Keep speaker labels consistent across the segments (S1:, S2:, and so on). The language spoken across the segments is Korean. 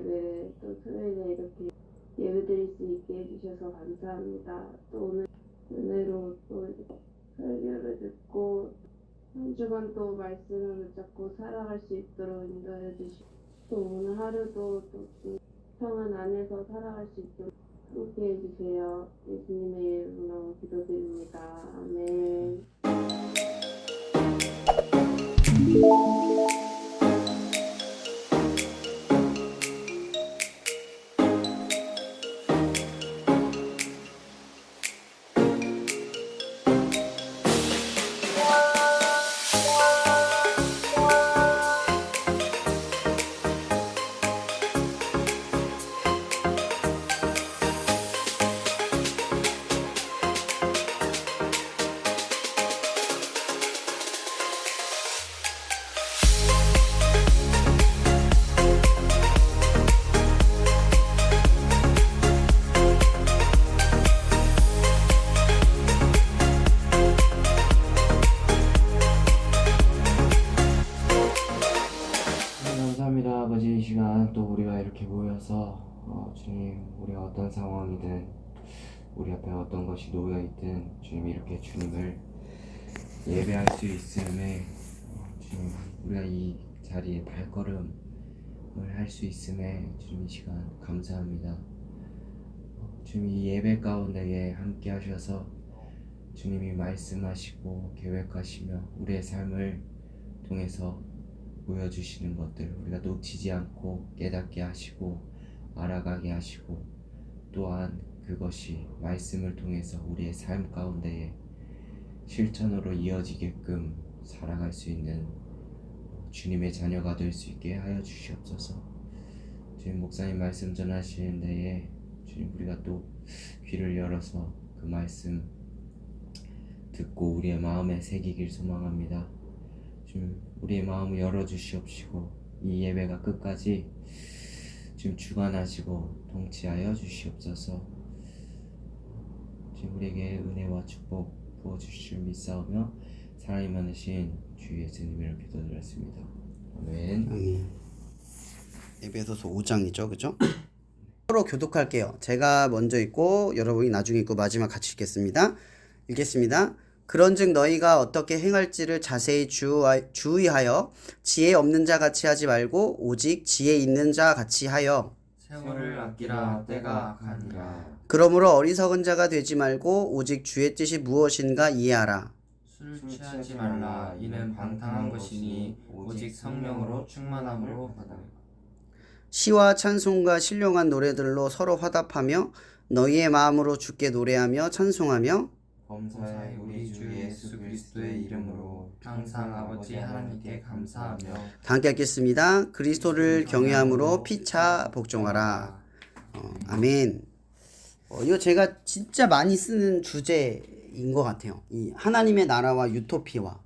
S1: 예배를 또 토요일에 이렇게 예배드릴 수 있게 해주셔서 감사합니다. 또 오늘 은혜로 또 설교를 듣고 한 주간 또 말씀을 붙잡고 살아갈 수 있도록 인도해 주시고 또 오늘 하루도 또 평안 안에서 살아갈 수 있도록 함께 해주세요. 예수님의 이름으로 기도드립니다. 아멘.
S2: 감사합니다. 아버지. 이 시간 또 우리가 이렇게 모여서 주님, 우리가 어떤 상황이든 우리 앞에 어떤 것이 놓여있든 주님 이렇게 주님을 예배할 수 있음에 주님 우리가 이 자리에 발걸음을 할 수 있음에 주님 이 시간 감사합니다. 주님 이 예배 가운데에 함께 하셔서 주님이 말씀하시고 계획하시며 우리의 삶을 통해서 보여주시는 것들 우리가 놓치지 않고 깨닫게 하시고 알아가게 하시고 또한 그것이 말씀을 통해서 우리의 삶 가운데에 실천으로 이어지게끔 살아갈 수 있는 주님의 자녀가 될 수 있게 하여 주시옵소서. 주님 목사님 말씀 전하시는 데에 주님 우리가 또 귀를 열어서 그 말씀 듣고 우리의 마음에 새기길 소망합니다. 주님 우리의 마음을 열어주시옵시고 이 예배가 끝까지 지금 주관하시고 통치하여 주시옵소서. 주님 우리에게 은혜와 축복 부어주실 줄 믿사오며 사랑이 많으신 주 예수님을 기도드렸습니다. 아멘.
S3: 아멘. 에베소서 5장이죠, 그죠? 서로 교독할게요. 제가 먼저 읽고 여러분이 나중에 읽고 마지막 같이 읽겠습니다. 읽겠습니다. 그런즉 너희가 어떻게 행할지를 자세히 주의하여 지혜 없는 자 같이 하지 말고 오직 지혜 있는 자 같이 하여
S4: 세월을 아끼라 때가 악하니라.
S3: 그러므로 어리석은 자가 되지 말고 오직 주의 뜻이 무엇인가 이해하라.
S4: 술 취하지 말라. 이는 방탕한 것이니 오직 성령으로 충만함으로 받아.
S3: 시와 찬송과 신령한 노래들로 서로 화답하며 너희의 마음으로 주께 노래하며 찬송하며
S4: 범사에 우리 주 예수 그리스도의 이름으로 항상 아버지 하나님께 감사하며
S3: 다 함께 읽겠습니다. 그리스도를 경외함으로 피차 복종하라. 아멘. 이거 제가 진짜 많이 쓰는 주제인 것 같아요. 이 하나님의 나라와 유토피아.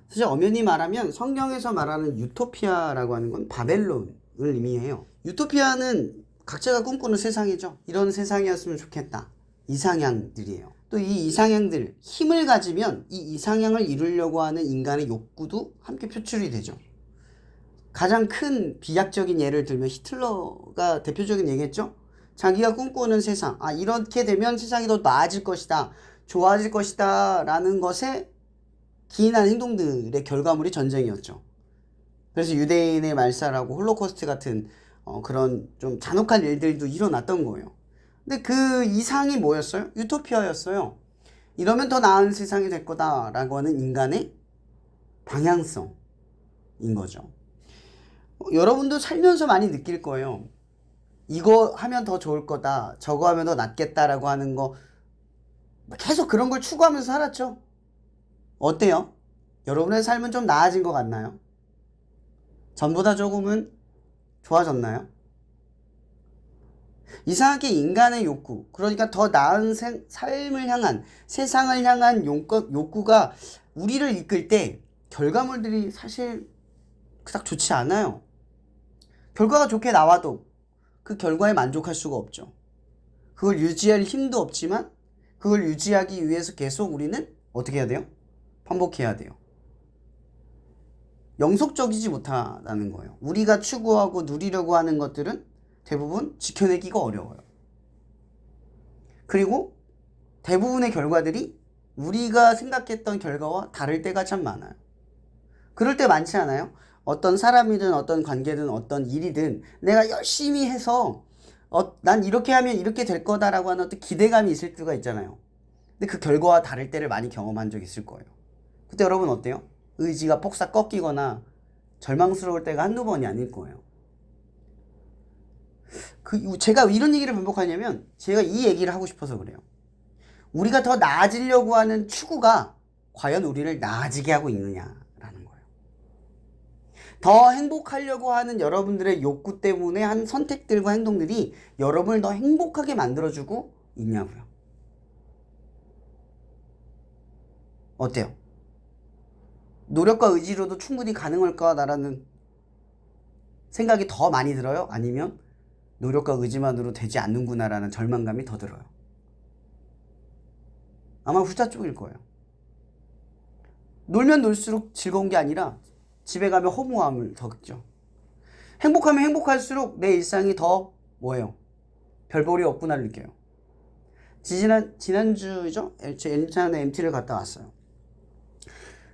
S3: 사실 엄연히 말하면 성경에서 말하는 유토피아라고 하는 건 바벨론을 의미해요. 유토피아는 각자가 꿈꾸는 세상이죠. 이런 세상이었으면 좋겠다. 이상향들이에요. 또 이 이상향들, 힘을 가지면 이 이상향을 이루려고 하는 인간의 욕구도 함께 표출이 되죠. 가장 큰 비약적인 예를 들면 히틀러가 대표적인 얘기했죠. 자기가 꿈꾸는 세상, 이렇게 되면 세상이 더 나아질 것이다, 좋아질 것이다 라는 것에 기인한 행동들의 결과물이 전쟁이었죠. 그래서 유대인의 말살하고 홀로코스트 같은 그런 좀 잔혹한 일들도 일어났던 거예요. 근데 그 이상이 뭐였어요? 유토피아였어요. 이러면 더 나은 세상이 될 거다라고 하는 인간의 방향성인 거죠. 여러분도 살면서 많이 느낄 거예요. 이거 하면 더 좋을 거다, 저거 하면 더 낫겠다라고 하는 거 계속 그런 걸 추구하면서 살았죠. 어때요? 여러분의 삶은 좀 나아진 것 같나요? 전보다 조금은 좋아졌나요? 이상하게 인간의 욕구, 그러니까 더 나은 삶을 향한, 세상을 향한 욕구가 우리를 이끌 때 결과물들이 사실 그닥 좋지 않아요. 결과가 좋게 나와도 그 결과에 만족할 수가 없죠. 그걸 유지할 힘도 없지만 그걸 유지하기 위해서 계속 우리는 어떻게 해야 돼요? 반복해야 돼요. 영속적이지 못하다는 거예요. 우리가 추구하고 누리려고 하는 것들은 대부분 지켜내기가 어려워요. 그리고 대부분의 결과들이 우리가 생각했던 결과와 다를 때가 참 많아요. 그럴 때 많지 않아요? 어떤 사람이든 어떤 관계든 어떤 일이든 내가 열심히 해서 난 이렇게 하면 이렇게 될 거다라고 하는 어떤 기대감이 있을 때가 있잖아요. 근데 그 결과와 다를 때를 많이 경험한 적 있을 거예요. 그때 여러분 어때요? 의지가 폭삭 꺾이거나 절망스러울 때가 한두 번이 아닐 거예요. 제가 이런 얘기를 반복하냐면 제가 이 얘기를 하고 싶어서 그래요. 우리가 더 나아지려고 하는 추구가 과연 우리를 나아지게 하고 있느냐라는 거예요. 더 행복하려고 하는 여러분들의 욕구 때문에 한 선택들과 행동들이 여러분을 더 행복하게 만들어주고 있냐고요. 어때요? 노력과 의지로도 충분히 가능할까 나라는 생각이 더 많이 들어요? 아니면 노력과 의지만으로 되지 않는구나라는 절망감이 더 들어요? 아마 후자 쪽일 거예요. 놀면 놀수록 즐거운 게 아니라 집에 가면 허무함을 더 겪죠. 행복하면 행복할수록 내 일상이 더 뭐예요? 별볼이 없구나를 느껴요. 지난주죠? 제 인천에 MT를 갔다 왔어요.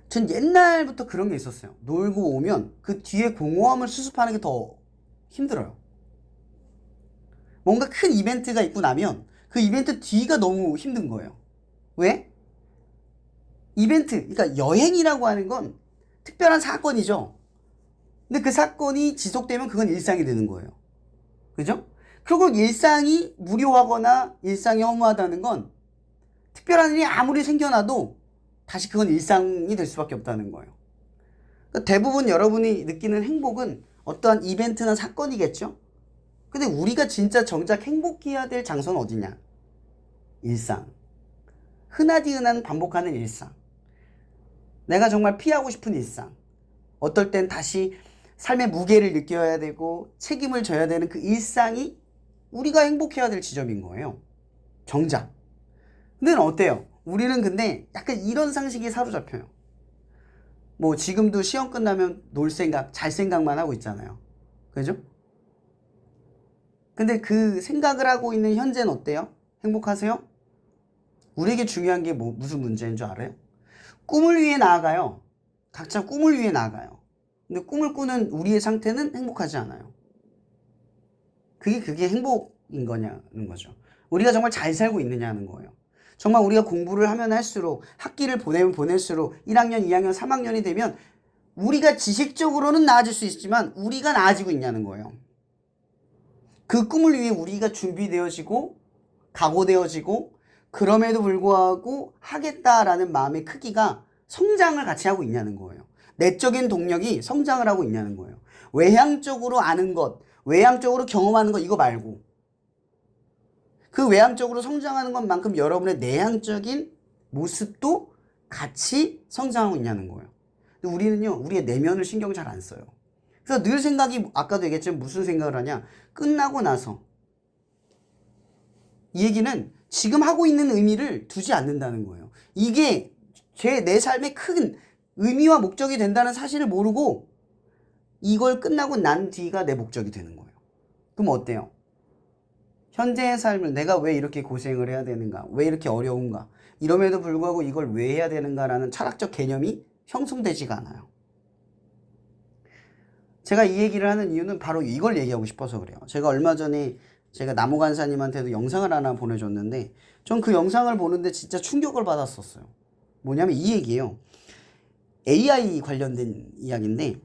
S3: 전 옛날부터 그런 게 있었어요. 놀고 오면 그 뒤에 공허함을 수습하는 게 더 힘들어요. 뭔가 큰 이벤트가 있고 나면 그 이벤트 뒤가 너무 힘든 거예요. 왜? 이벤트, 그러니까 여행이라고 하는 건 특별한 사건이죠. 근데 그 사건이 지속되면 그건 일상이 되는 거예요. 그죠? 그리고 일상이 무료하거나 일상이 허무하다는 건 특별한 일이 아무리 생겨나도 다시 그건 일상이 될 수밖에 없다는 거예요. 그러니까 대부분 여러분이 느끼는 행복은 어떠한 이벤트나 사건이겠죠? 근데 우리가 진짜 정작 행복해야 될 장소는 어디냐? 일상. 흔하디흔한 반복하는 일상. 내가 정말 피하고 싶은 일상. 어떨 땐 다시 삶의 무게를 느껴야 되고 책임을 져야 되는 그 일상이 우리가 행복해야 될 지점인 거예요. 정작. 근데 어때요? 우리는 근데 약간 이런 상식에 사로잡혀요. 뭐 지금도 시험 끝나면 놀 생각, 잘 생각만 하고 있잖아요. 그죠? 근데 그 생각을 하고 있는 현재는 어때요? 행복하세요? 우리에게 중요한 게 무슨 문제인 줄 알아요? 꿈을 위해 나아가요. 각자 꿈을 위해 나아가요. 근데 꿈을 꾸는 우리의 상태는 행복하지 않아요. 그게 행복인 거냐는 거죠. 우리가 정말 잘 살고 있느냐는 거예요. 정말 우리가 공부를 하면 할수록 학기를 보내면 보낼수록 1학년, 2학년, 3학년이 되면 우리가 지식적으로는 나아질 수 있지만 우리가 나아지고 있냐는 거예요. 그 꿈을 위해 우리가 준비되어지고 각오되어지고 그럼에도 불구하고 하겠다라는 마음의 크기가 성장을 같이 하고 있냐는 거예요. 내적인 동력이 성장을 하고 있냐는 거예요. 외향적으로 아는 것, 외향적으로 경험하는 것 이거 말고 그 외향적으로 성장하는 것만큼 여러분의 내향적인 모습도 같이 성장하고 있냐는 거예요. 근데 우리는요, 우리의 내면을 신경 잘 안 써요. 그래서 늘 생각이 아까도 얘기했지만 무슨 생각을 하냐? 끝나고 나서. 이 얘기는 지금 하고 있는 의미를 두지 않는다는 거예요. 이게 내 삶의 큰 의미와 목적이 된다는 사실을 모르고 이걸 끝나고 난 뒤가 내 목적이 되는 거예요. 그럼 어때요? 현재의 삶을 내가 왜 이렇게 고생을 해야 되는가? 왜 이렇게 어려운가? 이럼에도 불구하고 이걸 왜 해야 되는가라는 철학적 개념이 형성되지가 않아요. 제가 이 얘기를 하는 이유는 바로 이걸 얘기하고 싶어서 그래요. 제가 얼마 전에 제가 나무 간사님한테도 영상을 하나 보내줬는데 전 그 영상을 보는데 진짜 충격을 받았었어요. 뭐냐면 이 얘기예요. AI 관련된 이야기인데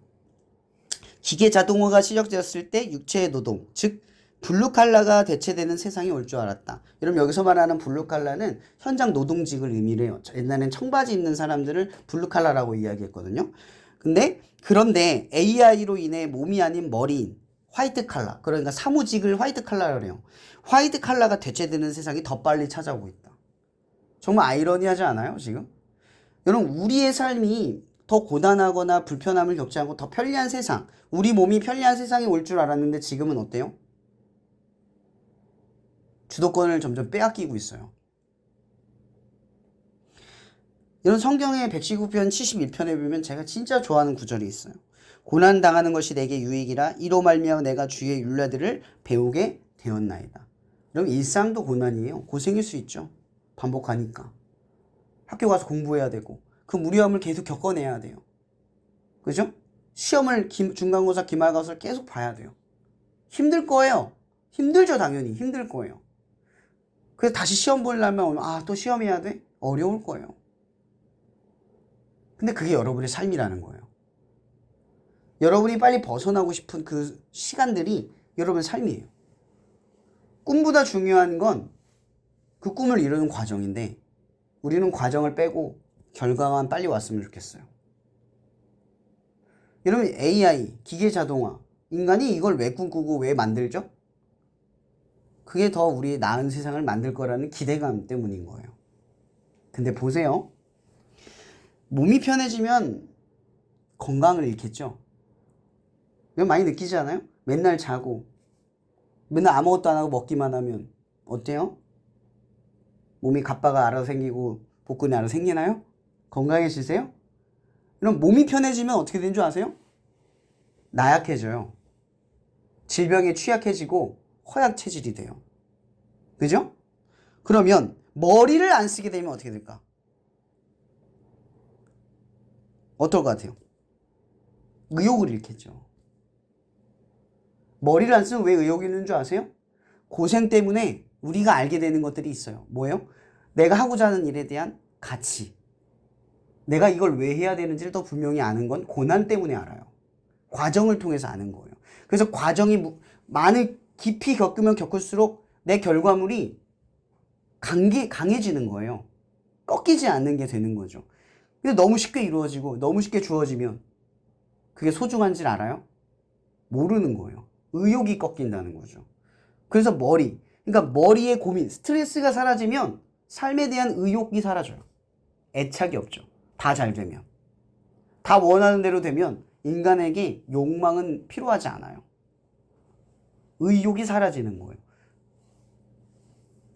S3: 기계 자동화가 시작되었을 때 육체의 노동, 즉 블루칼라가 대체되는 세상이 올 줄 알았다. 여러분 여기서 말하는 블루칼라는 현장 노동직을 의미를 해요. 옛날엔 청바지 입는 사람들을 블루칼라라고 이야기했거든요. 그런데 AI로 인해 몸이 아닌 머리인 화이트 칼라, 그러니까 사무직을 화이트 칼라라고 해요. 화이트 칼라가 대체되는 세상이 더 빨리 찾아오고 있다. 정말 아이러니하지 않아요, 지금? 여러분, 우리의 삶이 더 고단하거나 불편함을 겪지 않고 더 편리한 세상, 우리 몸이 편리한 세상이 올 줄 알았는데 지금은 어때요? 주도권을 점점 빼앗기고 있어요. 이런 성경의 119편 71편에 보면 제가 진짜 좋아하는 구절이 있어요. 고난 당하는 것이 내게 유익이라 이로 말미암아 내가 주의 율례들을 배우게 되었나이다. 그럼 일상도 고난이에요. 고생일 수 있죠. 반복하니까. 학교 가서 공부해야 되고 그 무리함을 계속 겪어내야 돼요. 그죠? 시험을 중간고사, 기말고사를 계속 봐야 돼요. 힘들 거예요. 힘들죠. 당연히 힘들 거예요. 그래서 다시 시험 보려면 또 시험해야 돼? 어려울 거예요. 근데 그게 여러분의 삶이라는 거예요. 여러분이 빨리 벗어나고 싶은 그 시간들이 여러분의 삶이에요. 꿈보다 중요한 건 그 꿈을 이루는 과정인데 우리는 과정을 빼고 결과만 빨리 왔으면 좋겠어요. 여러분 AI, 기계 자동화, 인간이 이걸 왜 꿈꾸고 왜 만들죠? 그게 더 우리 나은 세상을 만들 거라는 기대감 때문인 거예요. 근데 보세요. 몸이 편해지면 건강을 잃겠죠? 이거 많이 느끼지 않아요? 맨날 자고 맨날 아무것도 안 하고 먹기만 하면 어때요? 몸이 갑바가 알아서 생기고 복근이 알아서 생기나요? 건강해지세요? 그럼 몸이 편해지면 어떻게 되는 줄 아세요? 나약해져요. 질병에 취약해지고 허약 체질이 돼요. 그죠? 그러면 머리를 안 쓰게 되면 어떻게 될까? 어떨 것 같아요? 의욕을 잃겠죠. 머리를 안 쓰면 왜 의욕이 있는 줄 아세요? 고생 때문에 우리가 알게 되는 것들이 있어요. 뭐예요? 내가 하고자 하는 일에 대한 가치. 내가 이걸 왜 해야 되는지를 더 분명히 아는 건 고난 때문에 알아요. 과정을 통해서 아는 거예요. 그래서 과정이 많이 깊이 겪으면 겪을수록 내 결과물이 강해지는 거예요. 꺾이지 않는 게 되는 거죠. 근데 너무 쉽게 이루어지고 너무 쉽게 주어지면 그게 소중한지 알아요? 모르는 거예요. 의욕이 꺾인다는 거죠. 그래서 그러니까 머리의 고민, 스트레스가 사라지면 삶에 대한 의욕이 사라져요. 애착이 없죠. 다 잘 되면. 다 원하는 대로 되면 인간에게 욕망은 필요하지 않아요. 의욕이 사라지는 거예요.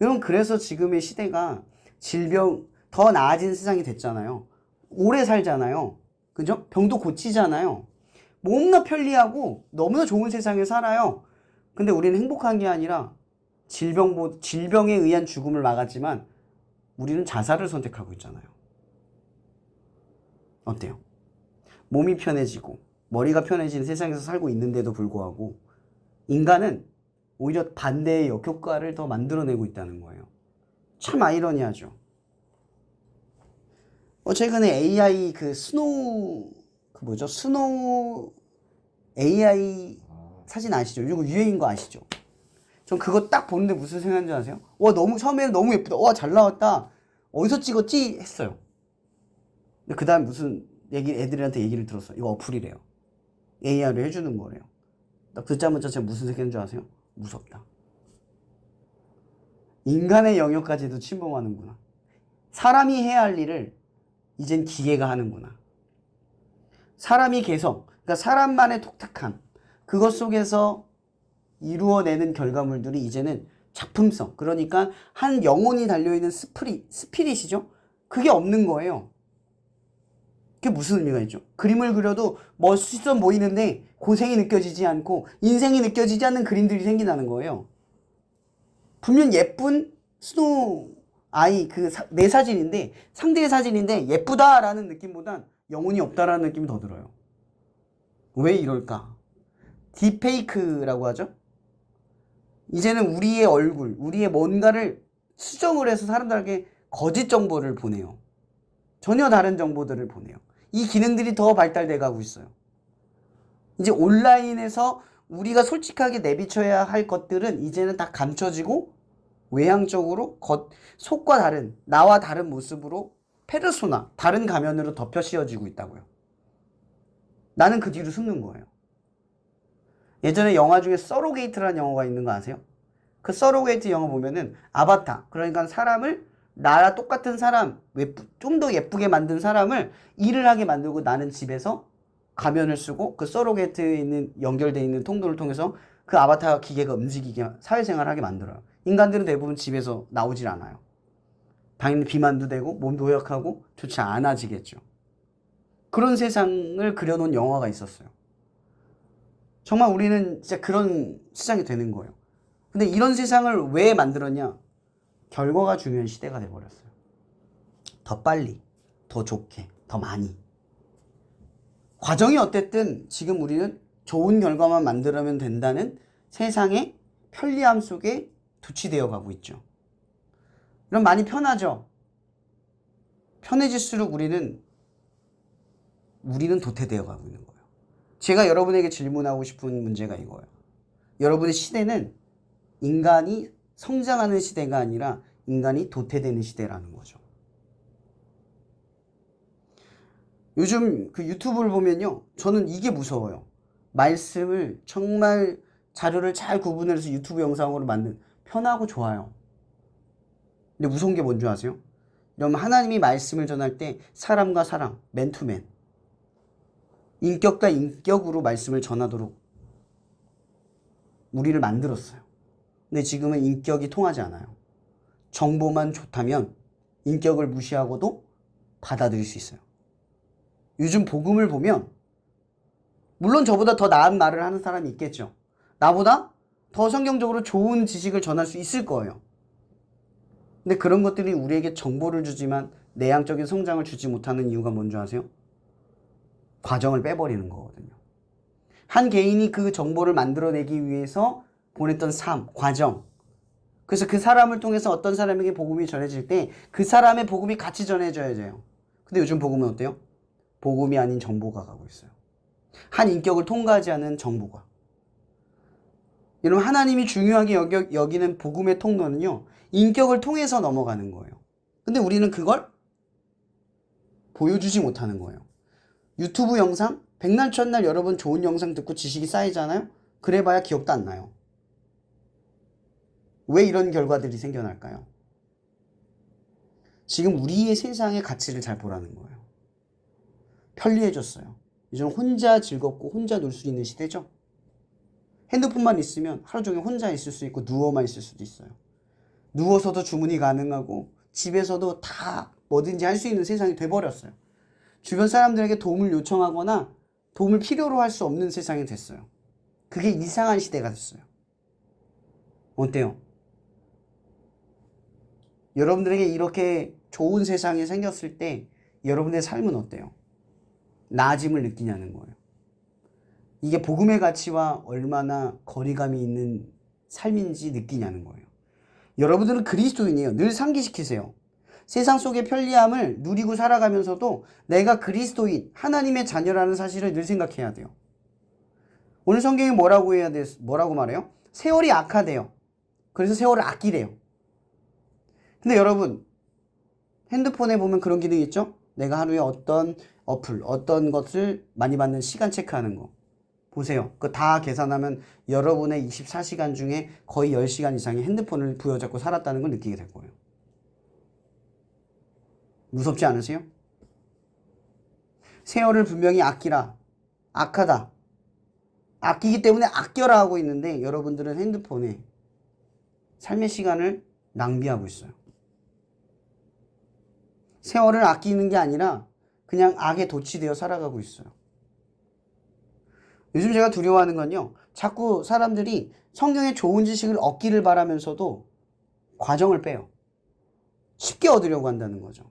S3: 여러분, 그래서 지금의 시대가 더 나아진 세상이 됐잖아요. 오래 살잖아요. 그죠? 병도 고치잖아요. 너무나 편리하고 너무나 좋은 세상에 살아요. 근데 우리는 행복한 게 아니라 질병에 의한 죽음을 막았지만 우리는 자살을 선택하고 있잖아요. 어때요? 몸이 편해지고 머리가 편해지는 세상에서 살고 있는데도 불구하고 인간은 오히려 반대의 역효과를 더 만들어내고 있다는 거예요. 참 아이러니하죠. 최근에 AI 스노우 AI 사진 아시죠? 이거 유행인 거 아시죠? 전 그거 딱 보는데 무슨 생각인지 아세요? 처음에는 너무 예쁘다. 잘 나왔다. 어디서 찍었지? 했어요. 근데 그 다음 애들한테 얘기를 들었어요. 이거 어플이래요. AI로 해주는 거래요. 딱 듣자마자 제가 무슨 생각인 줄 아세요? 무섭다. 인간의 영역까지도 침범하는구나. 사람이 해야 할 일을 이젠 기계가 하는구나. 사람이 그러니까 사람만의 독특함, 그것 속에서 이루어내는 결과물들이 이제는 작품성, 그러니까 한 영혼이 달려있는 스피릿이죠? 그게 없는 거예요. 그게 무슨 의미가 있죠? 그림을 그려도 멋있어 보이는데 고생이 느껴지지 않고 인생이 느껴지지 않는 그림들이 생긴다는 거예요. 분명 예쁜 스노우 아이 내 사진인데, 상대의 사진인데 예쁘다라는 느낌보단 영혼이 없다라는 느낌이 더 들어요. 왜 이럴까? 딥페이크라고 하죠. 이제는 우리의 얼굴, 우리의 뭔가를 수정을 해서 사람들에게 거짓 정보를 보내요. 전혀 다른 정보들을 보내요. 이 기능들이 더 발달돼 가고 있어요. 이제 온라인에서 우리가 솔직하게 내비쳐야 할 것들은 이제는 다 감춰지고 외향적으로 속과 다른, 나와 다른 모습으로 페르소나, 다른 가면으로 덮여 씌워지고 있다고요. 나는 그 뒤로 숨는 거예요. 예전에 영화 중에 서로게이트라는 영화가 있는 거 아세요? 그 서로게이트 영화 보면은 아바타, 그러니까 사람을 나랑 똑같은 사람, 좀 더 예쁘게 만든 사람을 일을 하게 만들고 나는 집에서 가면을 쓰고 그 서로게이트에 있는 연결되어 있는 통로를 통해서 그 아바타 기계가 움직이게 사회생활을 하게 만들어요. 인간들은 대부분 집에서 나오질 않아요. 당연히 비만도 되고 몸도 허약하고 좋지 않아지겠죠. 그런 세상을 그려놓은 영화가 있었어요. 정말 우리는 진짜 그런 세상이 되는 거예요. 근데 이런 세상을 왜 만들었냐? 결과가 중요한 시대가 돼버렸어요. 더 빨리, 더 좋게, 더 많이. 과정이 어쨌든 지금 우리는 좋은 결과만 만들면 된다는 세상의 편리함 속에 도취되어 가고 있죠. 그럼 많이 편하죠? 편해질수록 우리는 도태되어 가고 있는 거예요. 제가 여러분에게 질문하고 싶은 문제가 이거예요. 여러분의 시대는 인간이 성장하는 시대가 아니라 인간이 도태되는 시대라는 거죠. 요즘 그 유튜브를 보면요, 저는 이게 무서워요. 말씀을 정말 자료를 잘 구분해서 유튜브 영상으로 만든 편하고 좋아요. 근데 무서운 게 뭔지 아세요? 여러분, 하나님이 말씀을 전할 때 사람과 사람, 맨투맨, 인격과 인격으로 말씀을 전하도록 우리를 만들었어요. 근데 지금은 인격이 통하지 않아요. 정보만 좋다면 인격을 무시하고도 받아들일 수 있어요. 요즘 복음을 보면 물론 저보다 더 나은 말을 하는 사람이 있겠죠. 나보다 더 성경적으로 좋은 지식을 전할 수 있을 거예요. 근데 그런 것들이 우리에게 정보를 주지만 내향적인 성장을 주지 못하는 이유가 뭔지 아세요? 과정을 빼버리는 거거든요. 한 개인이 그 정보를 만들어내기 위해서 보냈던 삶, 과정. 그래서 그 사람을 통해서 어떤 사람에게 복음이 전해질 때 그 사람의 복음이 같이 전해져야 돼요. 근데 요즘 복음은 어때요? 복음이 아닌 정보가 가고 있어요. 한 인격을 통과하지 않은 정보가. 여러분, 하나님이 중요하게 여기는 복음의 통로는요, 인격을 통해서 넘어가는 거예요. 근데 우리는 그걸 보여주지 못하는 거예요. 유튜브 영상, 백날 첫날 여러분 좋은 영상 듣고 지식이 쌓이잖아요? 그래봐야 기억도 안 나요. 왜 이런 결과들이 생겨날까요? 지금 우리의 세상의 가치를 잘 보라는 거예요. 편리해졌어요. 이제는 혼자 즐겁고 혼자 놀 수 있는 시대죠. 핸드폰만 있으면 하루 종일 혼자 있을 수 있고 누워만 있을 수도 있어요. 누워서도 주문이 가능하고 집에서도 다 뭐든지 할 수 있는 세상이 돼버렸어요. 주변 사람들에게 도움을 요청하거나 도움을 필요로 할 수 없는 세상이 됐어요. 그게 이상한 시대가 됐어요. 어때요? 여러분들에게 이렇게 좋은 세상이 생겼을 때 여러분의 삶은 어때요? 나아짐을 느끼냐는 거예요. 이게 복음의 가치와 얼마나 거리감이 있는 삶인지 느끼냐는 거예요. 여러분들은 그리스도인이에요. 늘 상기시키세요. 세상 속의 편리함을 누리고 살아가면서도 내가 그리스도인, 하나님의 자녀라는 사실을 늘 생각해야 돼요. 오늘 성경이 뭐라고 말해요? 세월이 악하대요. 그래서 세월을 아끼래요. 근데 여러분, 핸드폰에 보면 그런 기능이 있죠? 내가 하루에 어떤 어플, 어떤 것을 많이 받는 시간 체크하는 거. 보세요. 그거 다 계산하면 여러분의 24시간 중에 거의 10시간 이상의 핸드폰을 부여잡고 살았다는 걸 느끼게 될 거예요. 무섭지 않으세요? 세월을 분명히 아끼라, 악하다. 아끼기 때문에 아껴라 하고 있는데 여러분들은 핸드폰에 삶의 시간을 낭비하고 있어요. 세월을 아끼는 게 아니라 그냥 악에 도취되어 살아가고 있어요. 요즘 제가 두려워하는 건요, 자꾸 사람들이 성경의 좋은 지식을 얻기를 바라면서도 과정을 빼요. 쉽게 얻으려고 한다는 거죠.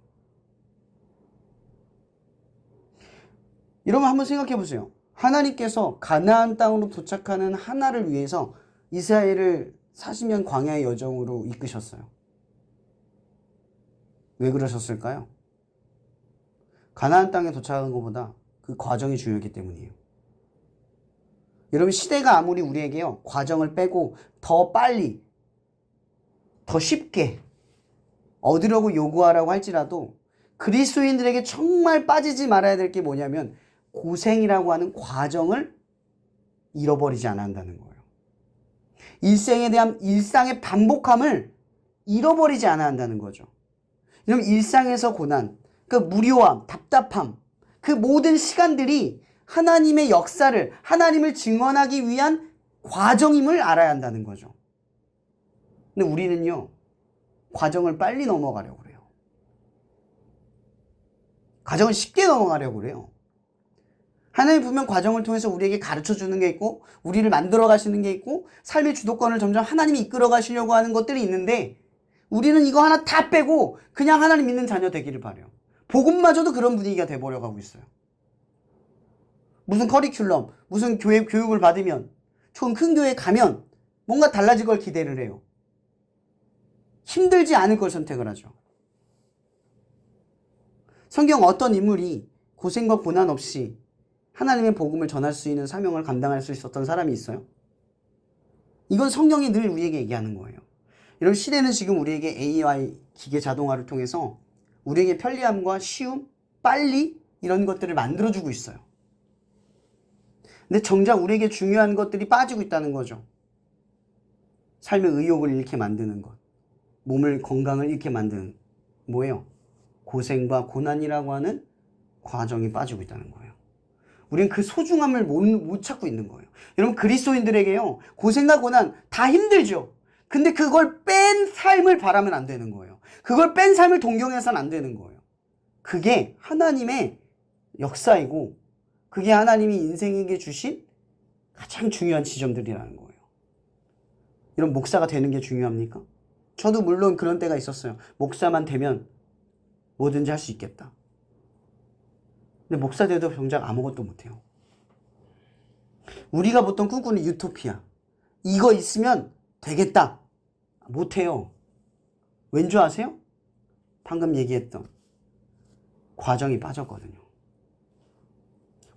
S3: 여러분 한번 생각해 보세요. 하나님께서 가나안 땅으로 도착하는 하나를 위해서 이스라엘을 40년 광야의 여정으로 이끄셨어요. 왜 그러셨을까요? 가나안 땅에 도착한 것보다 그 과정이 중요하기 때문이에요. 여러분, 시대가 아무리 우리에게요, 과정을 빼고 더 빨리, 더 쉽게 얻으려고 요구하라고 할지라도 그리스도인들에게 정말 빠지지 말아야 될 게 뭐냐면 고생이라고 하는 과정을 잃어버리지 않아야 한다는 거예요. 일생에 대한 일상의 반복함을 잃어버리지 않아야 한다는 거죠. 여러분, 일상에서 고난, 그 무료함, 답답함, 그 모든 시간들이 하나님의 역사를, 하나님을 증언하기 위한 과정임을 알아야 한다는 거죠. 근데 우리는요, 과정을 빨리 넘어가려고 그래요. 과정을 쉽게 넘어가려고 그래요. 하나님 분명 과정을 통해서 우리에게 가르쳐 주는 게 있고 우리를 만들어 가시는 게 있고 삶의 주도권을 점점 하나님이 이끌어 가시려고 하는 것들이 있는데 우리는 이거 하나 다 빼고 그냥 하나님 믿는 자녀 되기를 바라요. 복음마저도 그런 분위기가 돼버려 가고 있어요. 무슨 커리큘럼, 무슨 교육을 받으면 좀 큰 교회에 가면 뭔가 달라질 걸 기대를 해요. 힘들지 않을 걸 선택을 하죠. 성경 어떤 인물이 고생과 고난 없이 하나님의 복음을 전할 수 있는 사명을 감당할 수 있었던 사람이 있어요? 이건 성경이 늘 우리에게 얘기하는 거예요. 이런 시대는 지금 우리에게 AI, 기계 자동화를 통해서 우리에게 편리함과 쉬움, 빨리 이런 것들을 만들어주고 있어요. 근데 정작 우리에게 중요한 것들이 빠지고 있다는 거죠. 삶의 의욕을 잃게 만드는 것, 몸을 건강을 잃게 만드는 뭐예요? 고생과 고난이라고 하는 과정이 빠지고 있다는 거예요. 우리는 그 소중함을 못 찾고 있는 거예요. 여러분 그리스도인들에게요 고생과 고난 다 힘들죠. 근데 그걸 뺀 삶을 바라면 안 되는 거예요. 그걸 뺀 삶을 동경해서는 안 되는 거예요. 그게 하나님의 역사이고 그게 하나님이 인생에게 주신 가장 중요한 지점들이라는 거예요. 이런 목사가 되는 게 중요합니까? 저도 물론 그런 때가 있었어요. 목사만 되면 뭐든지 할 수 있겠다. 근데 목사 돼도 정작 아무것도 못해요. 우리가 보통 꿈꾸는 유토피아. 이거 있으면 되겠다. 못해요. 왠 줄 아세요? 방금 얘기했던 과정이 빠졌거든요.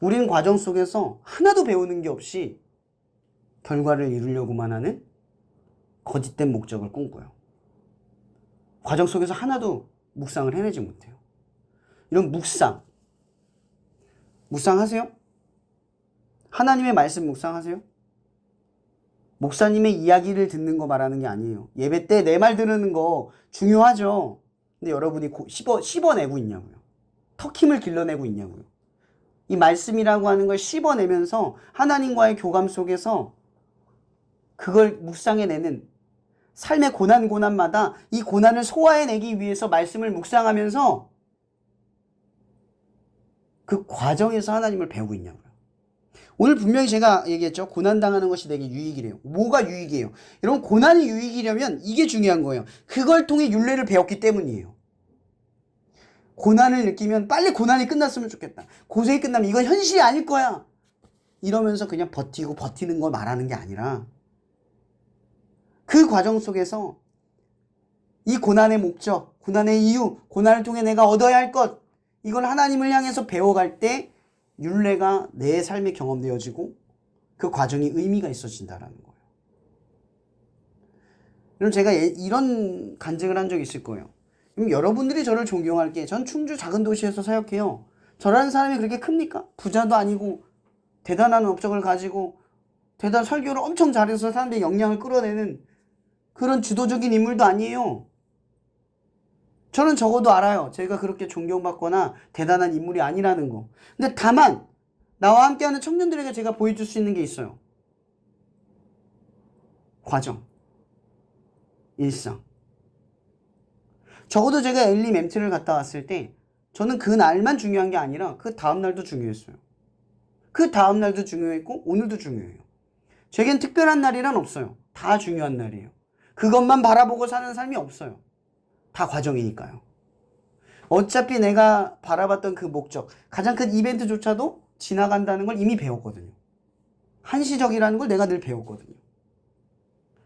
S3: 우리는 과정 속에서 하나도 배우는 게 없이 결과를 이루려고만 하는 거짓된 목적을 꿈꿔요. 과정 속에서 하나도 묵상을 해내지 못해요. 이런 묵상하세요? 하나님의 말씀 묵상하세요? 목사님의 이야기를 듣는 거 말하는 게 아니에요. 예배 때 내 말 들으는 거 중요하죠. 근데 여러분이 씹어내고 있냐고요. 턱힘을 길러내고 있냐고요. 이 말씀이라고 하는 걸 씹어내면서 하나님과의 교감 속에서 그걸 묵상해내는 삶의 고난마다 이 고난을 소화해내기 위해서 말씀을 묵상하면서 그 과정에서 하나님을 배우고 있냐고요. 오늘 분명히 제가 얘기했죠. 고난당하는 것이 내게 유익이래요. 뭐가 유익이에요? 여러분 고난이 유익이려면 이게 중요한 거예요. 그걸 통해 율례를 배웠기 때문이에요. 고난을 느끼면 빨리 고난이 끝났으면 좋겠다. 고생이 끝나면 이건 현실이 아닐 거야. 이러면서 그냥 버티는 걸 말하는 게 아니라 그 과정 속에서 이 고난의 목적, 고난의 이유, 고난을 통해 내가 얻어야 할 것, 이걸 하나님을 향해서 배워갈 때 율례가 내 삶에 경험되어지고 그 과정이 의미가 있어진다라는 거예요. 여러분 제가 이런 간증을 한 적이 있을 거예요. 그럼 여러분들이 저를 존경할 게 전 충주 작은 도시에서 사역해요. 저라는 사람이 그렇게 큽니까? 부자도 아니고 대단한 업적을 가지고 설교를 엄청 잘해서 사람들의 역량을 끌어내는 그런 주도적인 인물도 아니에요. 저는 적어도 알아요. 제가 그렇게 존경받거나 대단한 인물이 아니라는 거. 근데 다만 나와 함께하는 청년들에게 제가 보여줄 수 있는 게 있어요. 과정, 일상. 적어도 제가 엘리 멘트를 갔다 왔을 때 저는 그 날만 중요한 게 아니라 그 다음 날도 중요했어요. 그 다음 날도 중요했고 오늘도 중요해요. 제겐 특별한 날이란 없어요. 다 중요한 날이에요. 그것만 바라보고 사는 삶이 없어요. 다 과정이니까요. 어차피 내가 바라봤던 그 목적, 가장 큰 이벤트조차도 지나간다는 걸 이미 배웠거든요. 한시적이라는 걸 내가 늘 배웠거든요.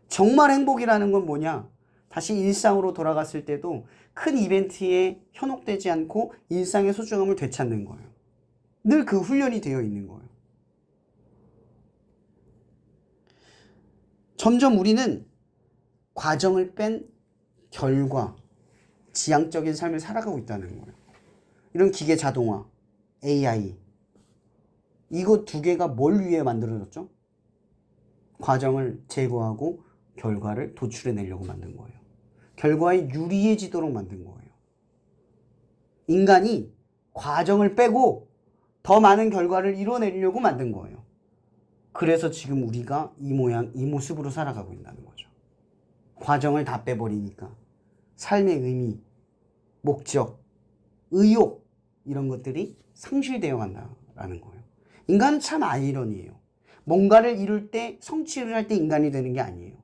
S3: 정말 행복이라는 건 뭐냐? 다시 일상으로 돌아갔을 때도 큰 이벤트에 현혹되지 않고 일상의 소중함을 되찾는 거예요. 늘 그 훈련이 되어 있는 거예요. 점점 우리는 과정을 뺀 결과, 지향적인 삶을 살아가고 있다는 거예요. 이런 기계 자동화, AI, 이거 두 개가 뭘 위해 만들어졌죠? 과정을 제거하고 결과를 도출해내려고 만든 거예요. 결과에 유리해지도록 만든 거예요. 인간이 과정을 빼고 더 많은 결과를 이뤄내려고 만든 거예요. 그래서 지금 우리가 이 모양, 이 모습으로 살아가고 있다는 거죠. 과정을 다 빼버리니까 삶의 의미, 목적, 의욕 이런 것들이 상실되어 간다라는 거예요. 인간은 참 아이러니해요. 뭔가를 이룰 때, 성취를 할 때 인간이 되는 게 아니에요.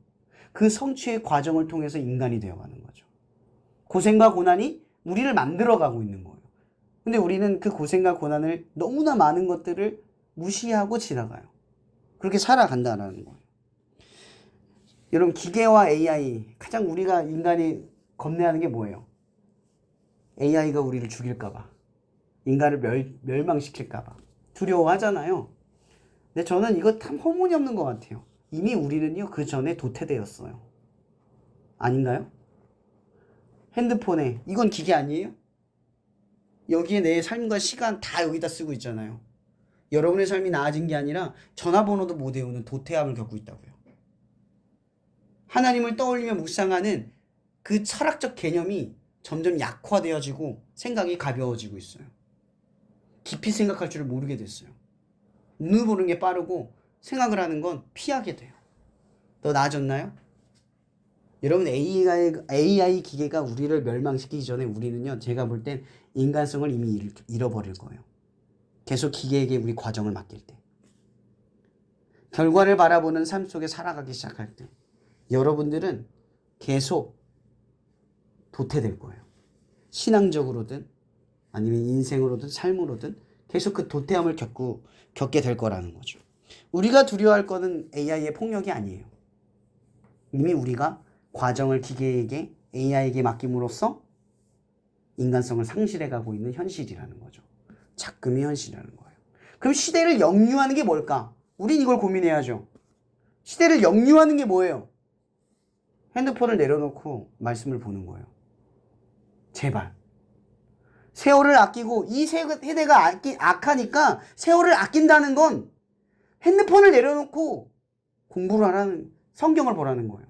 S3: 그 성취의 과정을 통해서 인간이 되어가는 거죠. 고생과 고난이 우리를 만들어가고 있는 거예요. 근데 우리는 그 고생과 고난을 너무나 많은 것들을 무시하고 지나가요. 그렇게 살아간다는 거예요. 여러분, 기계와 AI, 가장 우리가 인간이 겁내하는 게 뭐예요? AI가 우리를 죽일까봐, 인간을 멸망시킬까봐 두려워하잖아요. 근데 저는 이거 참 허물없는 것 같아요. 이미 우리는요, 그 전에 도태되었어요. 아닌가요? 핸드폰에, 이건 기계 아니에요? 여기에 내 삶과 시간 다 여기다 쓰고 있잖아요. 여러분의 삶이 나아진 게 아니라 전화번호도 못 외우는 도태함을 겪고 있다고요. 하나님을 떠올리며 묵상하는 그 철학적 개념이 점점 약화되어지고 생각이 가벼워지고 있어요. 깊이 생각할 줄을 모르게 됐어요. 눈을 보는 게 빠르고 생각을 하는 건 피하게 돼요. 더 나아졌나요? 여러분, AI 기계가 우리를 멸망시키기 전에 우리는요, 제가 볼 땐 인간성을 이미 잃어버릴 거예요. 계속 기계에게 우리 과정을 맡길 때. 결과를 바라보는 삶 속에 살아가기 시작할 때 여러분들은 계속 도태될 거예요. 신앙적으로든 아니면 인생으로든 삶으로든 계속 그 도태함을 겪게 될 거라는 거죠. 우리가 두려워할 거는 AI의 폭력이 아니에요. 이미 우리가 과정을 기계에게, AI에게 맡김으로써 인간성을 상실해가고 있는 현실이라는 거죠. 작금이 현실이라는 거예요. 그럼 시대를 역류하는 게 뭘까? 우린 이걸 고민해야죠. 시대를 역류하는 게 뭐예요? 핸드폰을 내려놓고 말씀을 보는 거예요. 제발. 세월을 아끼고, 이 세대가 악하니까 세월을 아낀다는 건 핸드폰을 내려놓고 공부를 하라는, 성경을 보라는 거예요.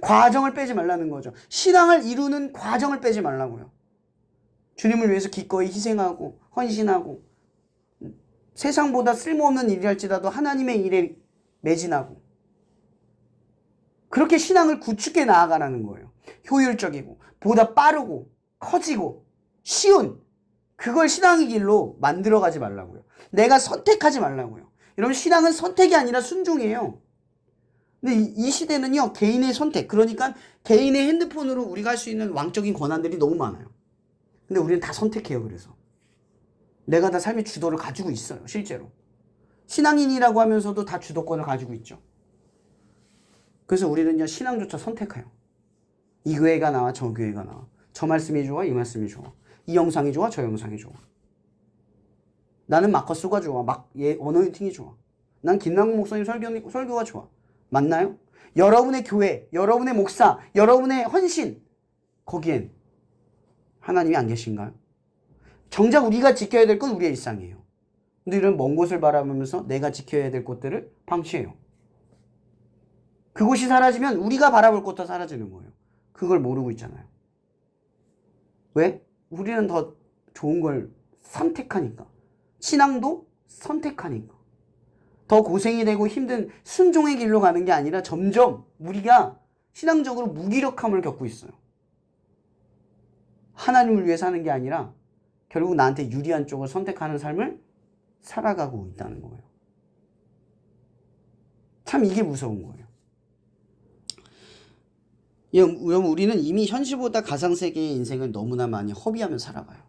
S3: 과정을 빼지 말라는 거죠. 신앙을 이루는 과정을 빼지 말라고요. 주님을 위해서 기꺼이 희생하고 헌신하고 세상보다 쓸모없는 일이랄지라도 하나님의 일에 매진하고 그렇게 신앙을 구축해 나아가라는 거예요. 효율적이고 보다 빠르고 커지고 쉬운 그걸 신앙의 길로 만들어가지 말라고요. 내가 선택하지 말라고요. 여러분, 신앙은 선택이 아니라 순종이에요. 근데 이 시대는요, 개인의 선택, 그러니까 개인의 핸드폰으로 우리가 할 수 있는 왕적인 권한들이 너무 많아요. 근데 우리는 다 선택해요. 그래서 내가 다 삶의 주도를 가지고 있어요. 실제로 신앙인이라고 하면서도 다 주도권을 가지고 있죠. 그래서 우리는요, 신앙조차 선택해요. 이 교회가 나와 저 교회가 나와, 저 말씀이 좋아 이 말씀이 좋아, 이 영상이 좋아 저 영상이 좋아, 나는 마커스가 좋아, 어노인팅이 좋아, 난 김남국 목사님 설교가 좋아. 맞나요? 여러분의 교회, 여러분의 목사, 여러분의 헌신, 거기엔 하나님이 안 계신가요? 정작 우리가 지켜야 될 건 우리의 일상이에요. 근데 이런 먼 곳을 바라보면서 내가 지켜야 될 곳들을 방치해요. 그곳이 사라지면 우리가 바라볼 곳도 사라지는 거예요. 그걸 모르고 있잖아요. 왜? 우리는 더 좋은 걸 선택하니까. 신앙도 선택하니까. 더 고생이 되고 힘든 순종의 길로 가는 게 아니라 점점 우리가 신앙적으로 무기력함을 겪고 있어요. 하나님을 위해 사는 게 아니라 결국 나한테 유리한 쪽을 선택하는 삶을 살아가고 있다는 거예요. 참 이게 무서운 거예요. 여러분, 우리는 이미 현실보다 가상세계의 인생을 너무나 많이 허비하며 살아가요.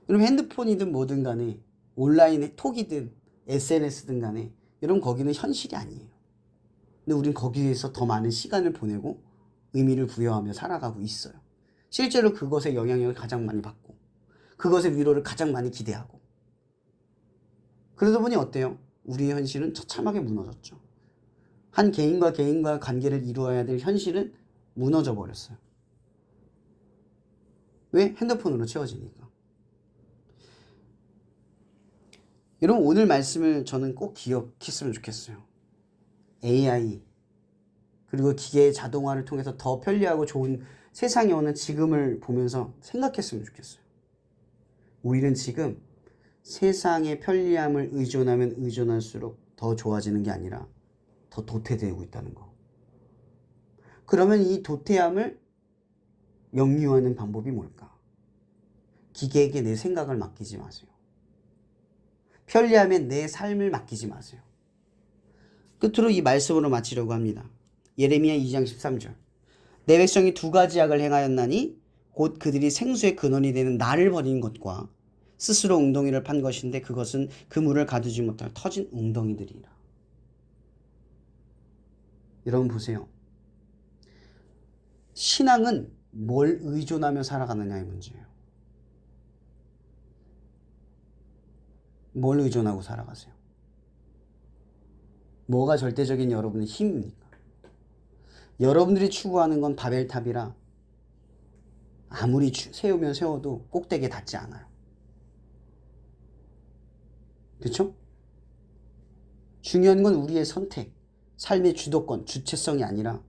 S3: 여러분, 핸드폰이든 뭐든 간에 온라인의 톡이든 SNS든 간에 여러분, 거기는 현실이 아니에요. 근데 우린 거기에서 더 많은 시간을 보내고 의미를 부여하며 살아가고 있어요. 실제로 그것의 영향력을 가장 많이 받고 그것의 위로를 가장 많이 기대하고, 그러다 보니 어때요? 우리의 현실은 처참하게 무너졌죠. 한 개인과 개인과 관계를 이루어야 될 현실은 무너져 버렸어요. 왜? 핸드폰으로 채워지니까. 여러분, 오늘 말씀을 저는 꼭 기억했으면 좋겠어요. AI 그리고 기계의 자동화를 통해서 더 편리하고 좋은 세상이 오는 지금을 보면서 생각했으면 좋겠어요. 우리는 지금 세상의 편리함을 의존하면 의존할수록 더 좋아지는 게 아니라 더 도태되고 있다는 거. 그러면 이 도태함을 역류하는 방법이 뭘까? 기계에게 내 생각을 맡기지 마세요. 편리함에 내 삶을 맡기지 마세요. 끝으로 이 말씀으로 마치려고 합니다. 예레미야 2장 13절. 내 백성이 두 가지 악을 행하였나니 곧 그들이 생수의 근원이 되는 나를 버린 것과 스스로 웅덩이를 판 것인데 그것은 그 물을 가두지 못할 터진 웅덩이들이라. 여러분 보세요. 신앙은 뭘 의존하며 살아가느냐의 문제예요. 뭘 의존하고 살아가세요? 뭐가 절대적인 여러분의 힘입니까? 여러분들이 추구하는 건 바벨탑이라 아무리 세우면 세워도 꼭대기에 닿지 않아요. 그렇죠? 중요한 건 우리의 선택, 삶의 주도권, 주체성이 아니라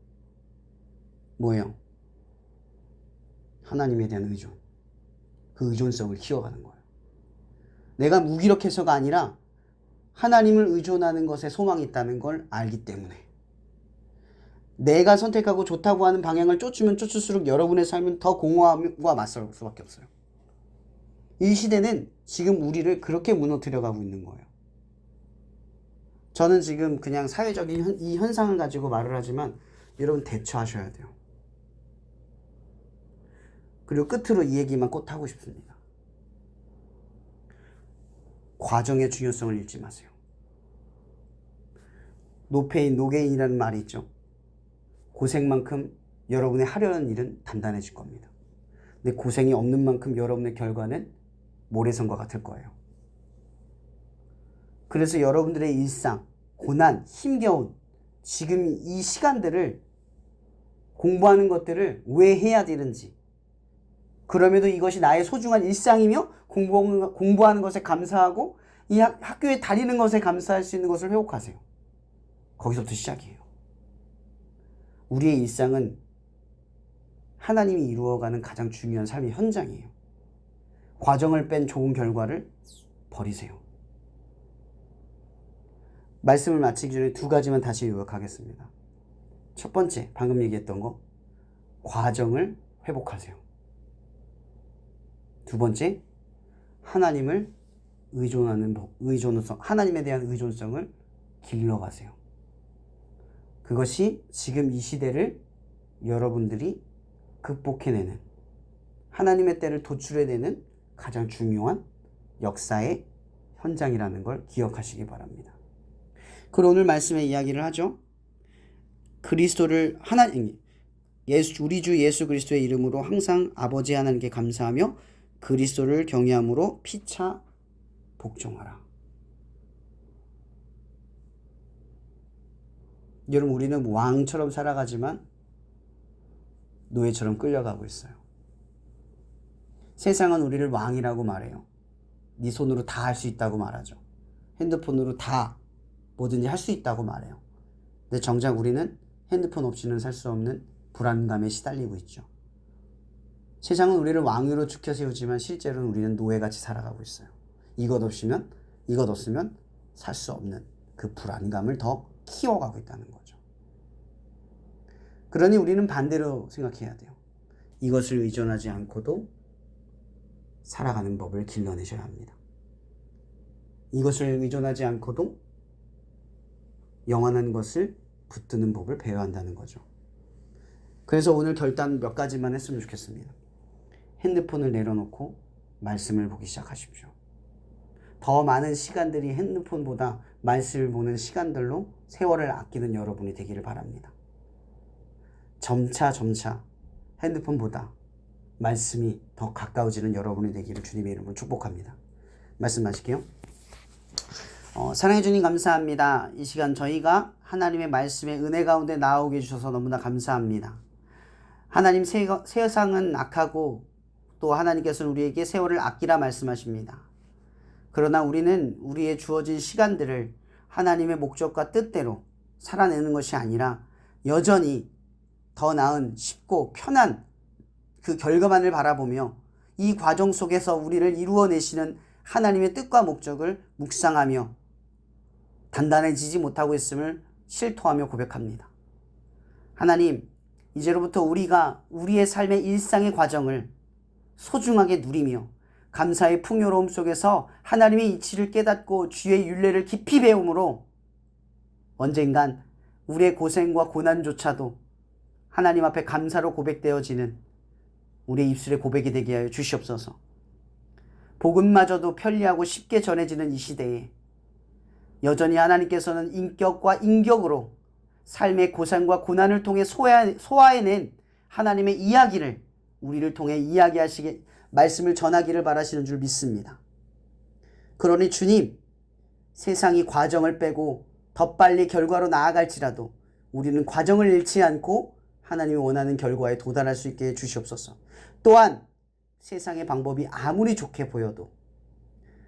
S3: 뭐예요? 하나님에 대한 의존. 그 의존성을 키워가는 거예요. 내가 무기력해서가 아니라 하나님을 의존하는 것에 소망이 있다는 걸 알기 때문에. 내가 선택하고 좋다고 하는 방향을 쫓으면 쫓을수록 여러분의 삶은 더 공허함과 맞설 수밖에 없어요. 이 시대는 지금 우리를 그렇게 무너뜨려 가고 있는 거예요. 저는 지금 그냥 사회적인 이 현상을 가지고 말을 하지만 여러분 대처하셔야 돼요. 그리고 끝으로 이 얘기만 꼭 하고 싶습니다. 과정의 중요성을 잊지 마세요. 노페인, 노게인이라는 말이 있죠. 고생만큼 여러분의 하려는 일은 단단해질 겁니다. 근데 고생이 없는 만큼 여러분의 결과는 모래성과 같을 거예요. 그래서 여러분들의 일상, 고난, 힘겨운 지금 이 시간들을 공부하는 것들을 왜 해야 되는지, 그럼에도 이것이 나의 소중한 일상이며 공부하는 것에 감사하고 이 학교에 다니는 것에 감사할 수 있는 것을 회복하세요. 거기서부터 시작이에요. 우리의 일상은 하나님이 이루어가는 가장 중요한 삶의 현장이에요. 과정을 뺀 좋은 결과를 버리세요. 말씀을 마치기 전에 두 가지만 다시 요약하겠습니다. 첫 번째, 방금 얘기했던 거, 과정을 회복하세요. 두 번째, 하나님을 하나님에 대한 의존성을 길러가세요. 그것이 지금 이 시대를 여러분들이 극복해내는, 하나님의 때를 도출해내는 가장 중요한 역사의 현장이라는 걸 기억하시기 바랍니다. 그리고 오늘 말씀의 이야기를 하죠. 그리스도를 우리 주 예수 그리스도의 이름으로 항상 아버지 하나님께 감사하며 그리스도를 경외함으로 피차 복종하라. 여러분, 우리는 왕처럼 살아가지만 노예처럼 끌려가고 있어요. 세상은 우리를 왕이라고 말해요. 네 손으로 다 할 수 있다고 말하죠. 핸드폰으로 다 뭐든지 할 수 있다고 말해요. 근데 정작 우리는 핸드폰 없이는 살 수 없는 불안감에 시달리고 있죠. 세상은 우리를 왕으로 죽여 세우지만 실제로는 우리는 노예같이 살아가고 있어요. 이것 없으면 살 수 없는 그 불안감을 더 키워가고 있다는 거죠. 그러니 우리는 반대로 생각해야 돼요. 이것을 의존하지 않고도 살아가는 법을 길러내셔야 합니다. 이것을 의존하지 않고도 영원한 것을 붙드는 법을 배워야 한다는 거죠. 그래서 오늘 결단 몇 가지만 했으면 좋겠습니다. 핸드폰을 내려놓고 말씀을 보기 시작하십시오. 더 많은 시간들이 핸드폰보다 말씀을 보는 시간들로 세월을 아끼는 여러분이 되기를 바랍니다. 점차 핸드폰보다 말씀이 더 가까워지는 여러분이 되기를 주님의 이름으로 축복합니다. 말씀 마실게요. 사랑해 주님 감사합니다. 이 시간 저희가 하나님의 말씀의 은혜 가운데 나오게 해주셔서 너무나 감사합니다. 하나님, 세상은 악하고 또 하나님께서는 우리에게 세월을 아끼라 말씀하십니다. 그러나 우리는 우리의 주어진 시간들을 하나님의 목적과 뜻대로 살아내는 것이 아니라 여전히 더 나은 쉽고 편한 그 결과만을 바라보며 이 과정 속에서 우리를 이루어내시는 하나님의 뜻과 목적을 묵상하며 단단해지지 못하고 있음을 실토하며 고백합니다. 하나님, 이제로부터 우리가 우리의 삶의 일상의 과정을 소중하게 누리며 감사의 풍요로움 속에서 하나님의 이치를 깨닫고 주의 율례를 깊이 배움으로 언젠간 우리의 고생과 고난조차도 하나님 앞에 감사로 고백되어지는 우리의 입술의 고백이 되게 하여 주시옵소서. 복음마저도 편리하고 쉽게 전해지는 이 시대에 여전히 하나님께서는 인격과 인격으로 삶의 고생과 고난을 통해 소화해낸 하나님의 이야기를 우리를 통해 이야기하시게 말씀을 전하기를 바라시는 줄 믿습니다. 그러니 주님, 세상이 과정을 빼고 더 빨리 결과로 나아갈지라도 우리는 과정을 잃지 않고 하나님이 원하는 결과에 도달할 수 있게 해주시옵소서. 또한 세상의 방법이 아무리 좋게 보여도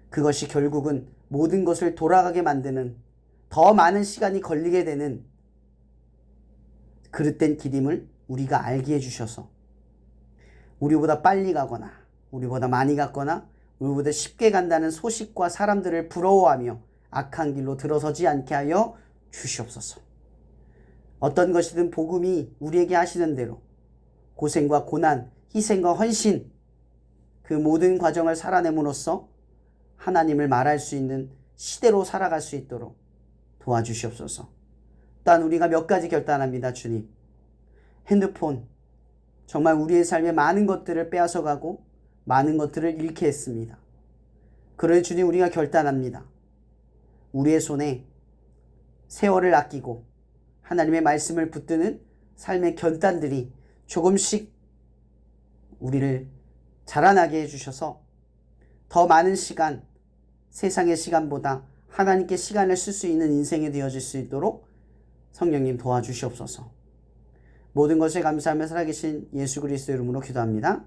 S3: 그것이 결국은 모든 것을 돌아가게 만드는 더 많은 시간이 걸리게 되는 그릇된 길임을 우리가 알게 해주셔서 우리보다 빨리 가거나 우리보다 많이 갔거나 우리보다 쉽게 간다는 소식과 사람들을 부러워하며 악한 길로 들어서지 않게 하여 주시옵소서. 어떤 것이든 복음이 우리에게 하시는 대로 고생과 고난, 희생과 헌신 그 모든 과정을 살아냄으로써 하나님을 말할 수 있는 시대로 살아갈 수 있도록 도와주시옵소서. 또한 우리가 몇 가지 결단합니다. 주님, 핸드폰 정말 우리의 삶에 많은 것들을 빼앗아가고 많은 것들을 잃게 했습니다. 그러니 주님, 우리가 결단합니다. 우리의 손에 세월을 아끼고 하나님의 말씀을 붙드는 삶의 결단들이 조금씩 우리를 자라나게 해주셔서 더 많은 시간, 세상의 시간보다 하나님께 시간을 쓸 수 있는 인생이 되어질 수 있도록 성령님 도와주시옵소서. 모든 것에 감사하며 살아계신 예수 그리스도의 이름으로 기도합니다.